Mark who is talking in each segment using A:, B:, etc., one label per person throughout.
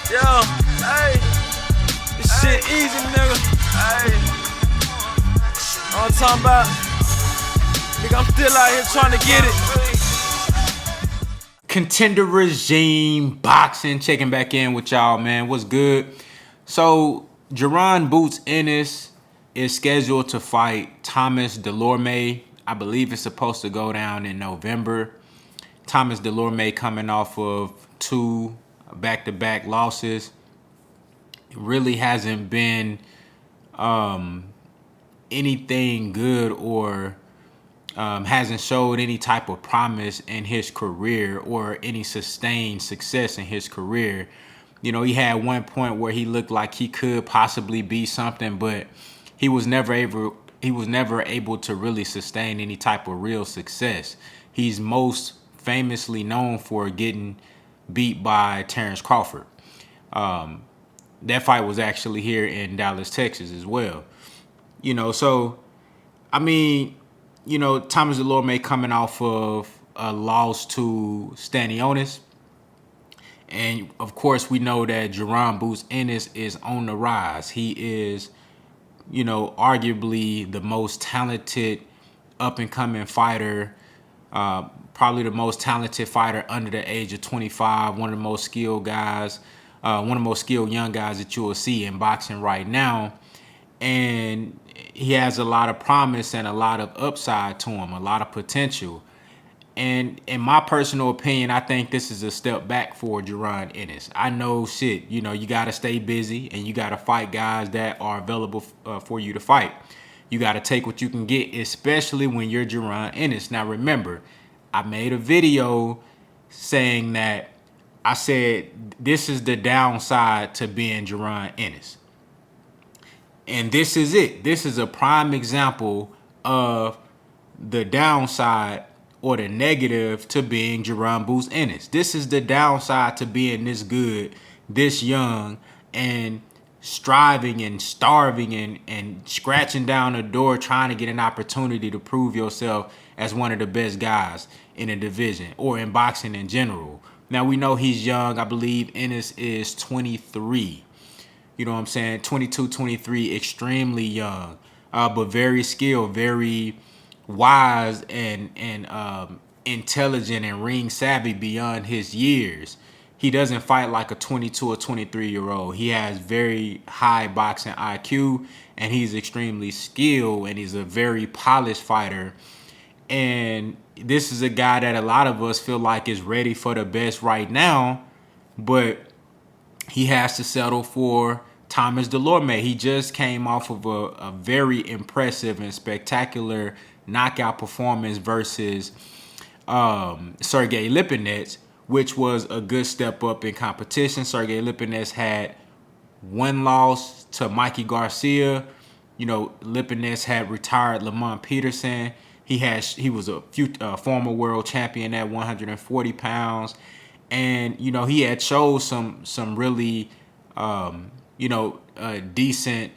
A: Yo, hey, this shit easy, nigga. Hey, all I'm talking about, nigga, I'm still out here trying to get it.
B: Contender Regime Boxing, checking back in with y'all, man. What's good? So, JARON Ennis is scheduled to fight Thomas DULORME. I believe it's supposed to go down in November. Thomas DULORME coming off of 2 back-to-back losses. It really hasn't been anything good or hasn't showed any type of promise in his career or any sustained success in his career. You know, he had one point where he looked like he could possibly be something, but he was never able to really sustain any type of real success. He's most famously known for getting beat by Terrence Crawford. That fight was actually here in Dallas, Texas as well. You know, so, I mean, you know, Thomas DULORME coming off of a loss to Stanionis. And, of course, we know that JARON Ennis is on the rise. He is, you know, arguably the most talented up-and-coming fighter, probably the most talented fighter under the age of 25, one of the most skilled guys, one of the most skilled young guys that you will see in boxing right now. And he has a lot of promise and a lot of upside to him, a lot of potential. And in my personal opinion, I think this is a step back for JARON Ennis. I know shit, you know, you got to stay busy and you got to fight guys that are available for you to fight. You got to take what you can get, especially when you're JARON Ennis. Now, remember, I made a video saying that I said this is the downside to being JARON Ennis. And this is it. This is a prime example of the downside or the negative to being JARON Ennis. This is the downside to being this good, this young, and striving and starving and scratching down the door trying to get an opportunity to prove yourself as one of the best guys in a division or in boxing in general. Now, we know he's young. I believe Ennis is 23. You know what I'm saying? 22, 23, extremely young, but very skilled, very wise and intelligent and ring savvy beyond his years. He doesn't fight like a 22 or 23-year-old. He has very high boxing IQ, and he's extremely skilled, and he's a very polished fighter. And this is a guy that a lot of us feel like is ready for the best right now, but he has to settle for Thomas DULORME. He just came off of a very impressive and spectacular knockout performance versus Sergey Lipinets, which was a good step up in competition. Sergey Lipinets had one loss to Mikey Garcia. You know, Lipinets had retired Lamont Peterson. He was a former world champion at 140 pounds. And, you know, he had showed some really, decent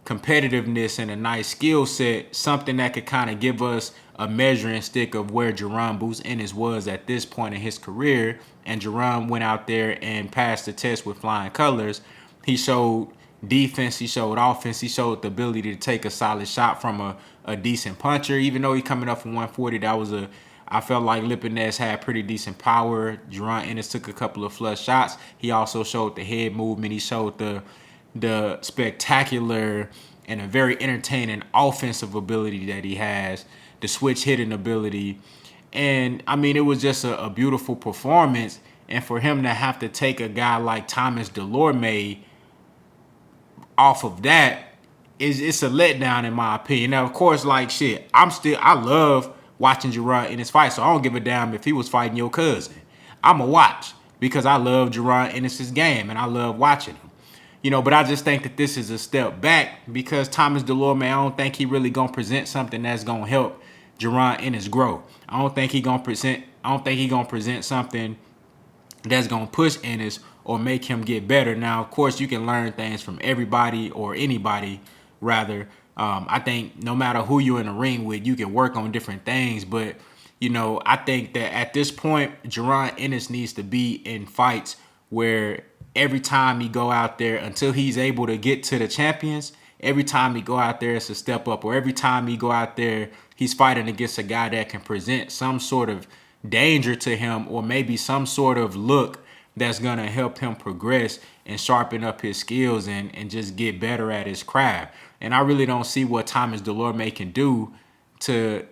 B: competitiveness and a nice skill set, something that could kind of give us a measuring stick of where JARON Ennis was at this point in his career. And JARON went out there and passed the test with flying colors. He showed defense, he showed offense, he showed the ability to take a solid shot from a decent puncher. Even though he's coming up from 140, I felt like Lipinets had pretty decent power. JARON Ennis took a couple of flush shots. He also showed the head movement. He showed the spectacular and a very entertaining offensive ability that he has, the switch hitting ability. And, I mean, it was just a beautiful performance. And for him to have to take a guy like Thomas DULORME off of that, it's a letdown in my opinion. Now, of course, like shit, I love watching JARON in his fight, so I don't give a damn if he was fighting your cousin. I'ma watch because I love JARON Ennis' game and I love watching him. You know, but I just think that this is a step back because Thomas DULORME, I don't think he really gonna present something that's gonna help JARON Ennis grow. I don't think he gonna present something that's gonna push Ennis or make him get better. Now, of course, you can learn things from everybody or anybody, rather. I think no matter who you're in the ring with, you can work on different things. But, you know, I think that at this point, JARON Ennis needs to be in fights where every time he go out there until he's able to get to the champions. Every time he go out there, it's a step up. Or every time he go out there, he's fighting against a guy that can present some sort of danger to him, or maybe some sort of look that's going to help him progress and sharpen up his skills and just get better at his craft. And I really don't see what Thomas DULORME can do to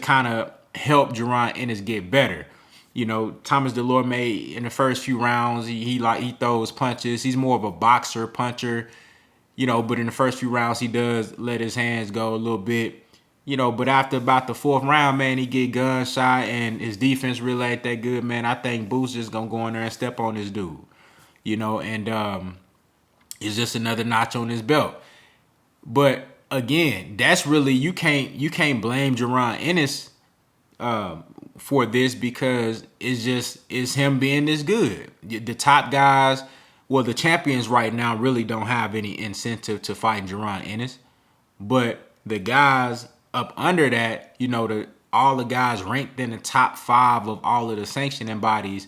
B: kind of help JARON Ennis get better. You know, Thomas DULORME in the first few rounds, he throws punches. He's more of a boxer, puncher, you know, but in the first few rounds, he does let his hands go a little bit, you know, but after about the fourth round, man, he get gunshot and his defense really ain't that good, man. I think Boots just going to go in there and step on this dude, you know, and it's just another notch on his belt. But again, that's really, you can't blame JARON Ennis for this, because it's him being this good. The top guys, well, the champions right now really don't have any incentive to fight JARON Ennis, but the guys up under that, you know, all the guys ranked in the top 5 of all of the sanctioning bodies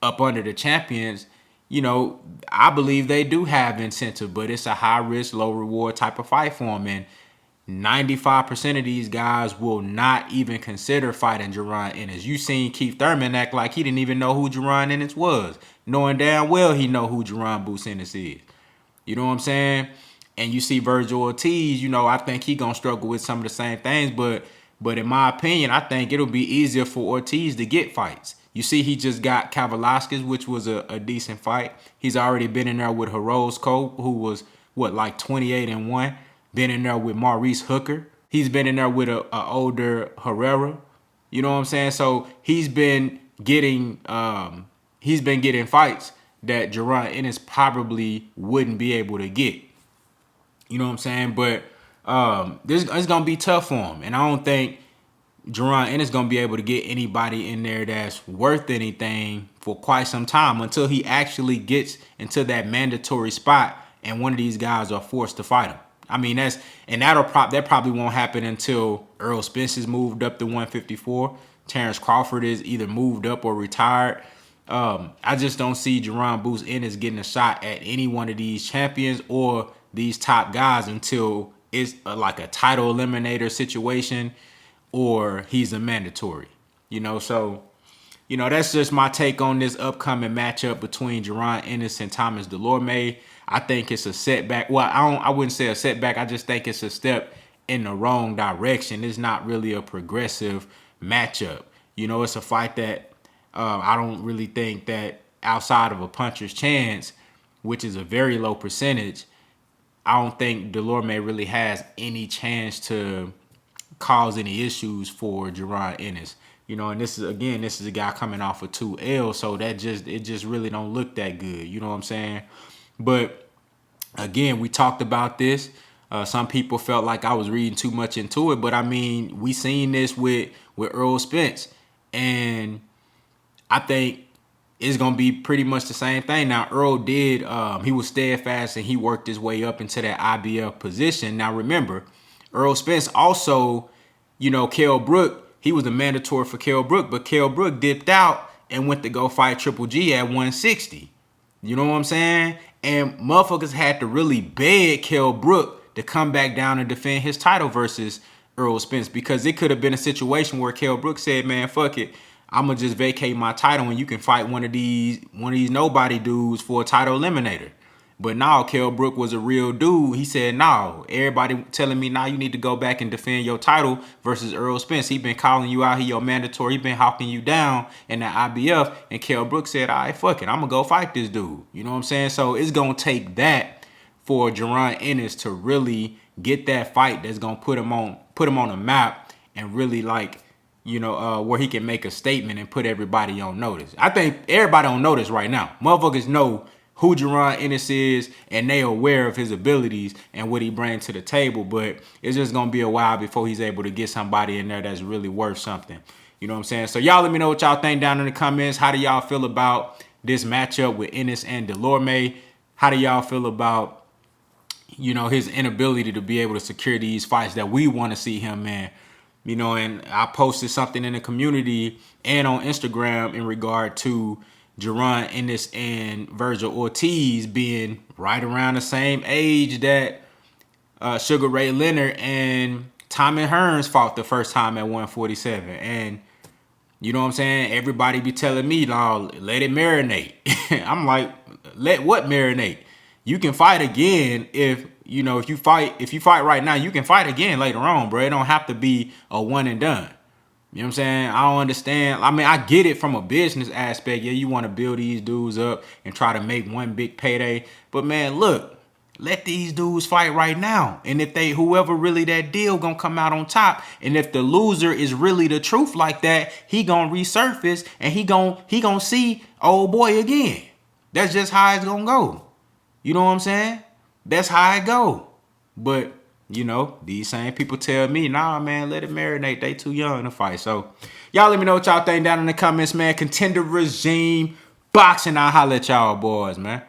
B: up under the champions, you know, I believe they do have incentive, but it's a high risk, low reward type of fight for them. And 95% of these guys will not even consider fighting JARON Ennis. You seen Keith Thurman act like he didn't even know who JARON Ennis was, knowing damn well he know who Jaron Boots Ennis is. You know what I'm saying? And you see Virgil Ortiz, you know, I think he gonna struggle with some of the same things, but in my opinion, I think it'll be easier for Ortiz to get fights. You see, he just got Kavaliauskas, which was a decent fight. He's already been in there with Horozco, who was, like 28-1. Been in there with Maurice Hooker. He's been in there with a older Herrera. You know what I'm saying? So he's been getting fights that JARON Ennis probably wouldn't be able to get. You know what I'm saying? But it's gonna be tough for him, and I don't think JARON Ennis gonna be able to get anybody in there that's worth anything for quite some time, until he actually gets into that mandatory spot and one of these guys are forced to fight him. I mean, that probably won't happen until Errol Spence is moved up to 154. Terrence Crawford is either moved up or retired. I just don't see JARON Boots Ennis getting a shot at any one of these champions or these top guys until it's like a title eliminator situation or he's a mandatory. You know, so, you know, that's just my take on this upcoming matchup between JARON Ennis and Thomas DULORME. I think it's a setback. Well, I wouldn't say a setback. I just think it's a step in the wrong direction. It's not really a progressive matchup. You know, it's a fight that I don't really think that outside of a puncher's chance, which is a very low percentage, I don't think DULORME really has any chance to cause any issues for JARON Ennis. You know, and this is a guy coming off of 2 L's, so it just really don't look that good. You know what I'm saying? But again, we talked about this. Some people felt like I was reading too much into it, but I mean, we seen this with Errol Spence, and I think it's gonna be pretty much the same thing. Now, Earl did, he was steadfast and he worked his way up into that IBF position. Now, remember, Errol Spence also, you know, Kell Brook, he was a mandatory for Kell Brook, but Kell Brook dipped out and went to go fight Triple G at 160. You know what I'm saying? And motherfuckers had to really beg Kell Brook to come back down and defend his title versus Errol Spence, because it could have been a situation where Kell Brook said, man, fuck it, I'm gonna just vacate my title and you can fight one of these nobody dudes for a title eliminator. But now Kell Brook was a real dude. He said, no, everybody telling me now you need to go back and defend your title versus Errol Spence. He been calling you out. He your mandatory. He been hawking you down in the IBF. And Kell Brook said, all right, fuck it, I'm gonna go fight this dude. You know what I'm saying? So it's gonna take that for JARON Ennis to really get that fight that's gonna put him on the map and really, like, you know, where he can make a statement and put everybody on notice. I think everybody on notice right now. Motherfuckers know who JARON Ennis is, and they aware of his abilities and what he brings to the table, but it's just going to be a while before he's able to get somebody in there that's really worth something. You know what I'm saying? So y'all let me know what y'all think down in the comments. How do y'all feel about this matchup with Ennis and DULORME? How do y'all feel about, you know, his inability to be able to secure these fights that we want to see him in? You know, and I posted something in the community and on Instagram in regard to Jaron Ennis and Virgil Ortiz being right around the same age that Sugar Ray Leonard and Tommy Hearns fought the first time at 147. And you know what I'm saying? Everybody be telling me, "No, let it marinate." I'm like, let what marinate? You can fight again if you fight right now, you can fight again later on, bro. It don't have to be a one and done. You know what I'm saying? I don't understand. I mean, I get it from a business aspect. Yeah, you want to build these dudes up and try to make one big payday. But man, look, let these dudes fight right now. And if whoever really that deal gonna come out on top, and if the loser is really the truth like that, he gonna resurface and he gonna see old boy again. That's just how it's gonna go. You know what I'm saying? That's how it go. But these same people tell me, nah, man, let it marinate. They too young to fight. So, y'all let me know what y'all think down in the comments, man. Contender regime, boxing. I'll holler at y'all boys, man.